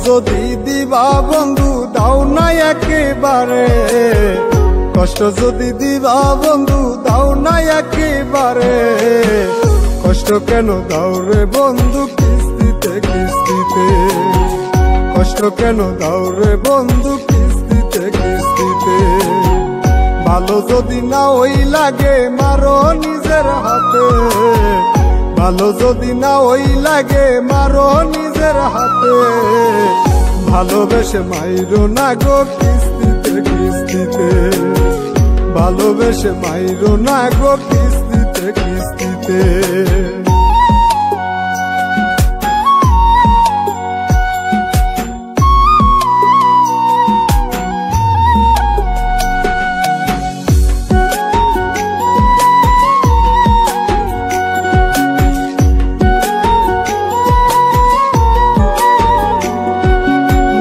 যদি দিবা বন্ধু দাও না একেবারে, কষ্ট যদি দিবা বন্ধু দাও না একেবারে, কষ্ট কেন দাও রে বন্ধু কিস্তিতে কিস্তিতে, কষ্ট কেন দাও রে বন্ধু কিস্তিতে কিস্তিতে। ভালো যদি না ওই লাগে মারো নিজের হাতে, ভালো যদি না ওই লাগে মারো নিজের হাতে, ভালোবেসে মাইরো না গো কিস্তিতে কিস্তিতে, ভালোবেসে মাইরো না গো কিস্তিতে কিস্তিতে।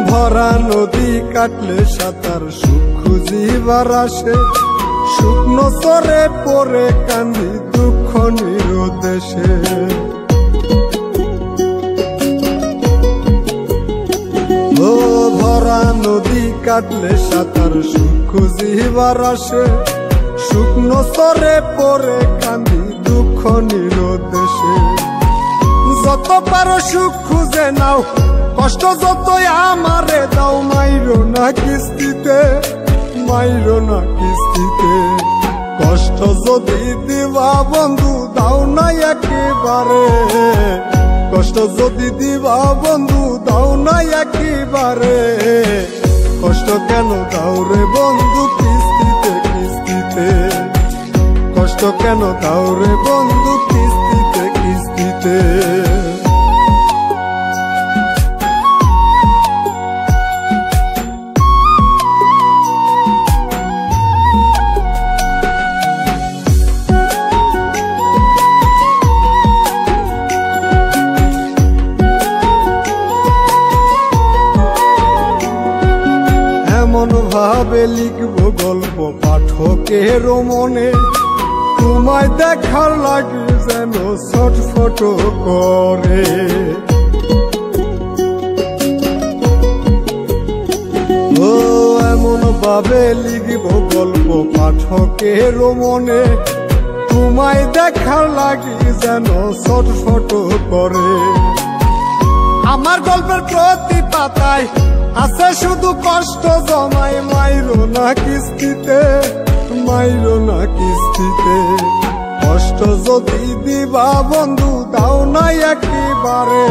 ভরা নদী কাটলে সাঁতার সুখ খুঁজিবার আসে, শুকনো চরে পরে কান্দি দুঃখ নিরুদ্দেশে। ও ভরা নদী কাটলে সাঁতার সুখ খুঁজিবার আসে, শুকনো চরে পরে কান্দি দুঃখ নিরুদ্দেশে। যত পারো সুখ খুঁজে নাও, কষ্ট যতই আমারে দাও, মাইরো না কিস্তিতে, মাইরো না কিস্তিতে। কষ্ট যদি দিবা বন্ধু দাও না একেবারে, কষ্ট যদি দিবা বন্ধু দাও না একেবারে, কষ্ট কেন দাও রে বন্ধু কিস্তিতে কিস্তিতে, কষ্ট কেন দাও রে বন্ধু কিস্তিতে কিস্তিতে। এমন ভাবে লিখবো গল্প পাঠকের মনে, তোমায় দেখার লাগে যেন ছটফট করে। ও এমন ভাবে লিখবো গল্প পাঠকের মনে, তোমায় দেখার লাগে যেন ছটফট করে। আমার গল্পের প্রতি পাতায় আছে শুধু কষ্ট জমায়, মাইরো না কিস্তিতে, মাইরো না কিস্তিতে। কষ্ট যদি দিবা বন্ধু দাও না একেবারে,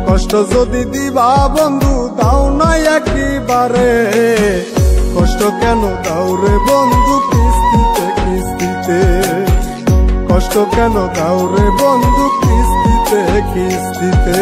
কষ্ট যদি দিবা বন্ধু দাও না একেবারে, কষ্ট কেন দাও রে বন্ধু কিস্তিতে কিস্তিতে, কষ্ট কেন দাও রে বন্ধু কিস্তিতে কিস্তিতে।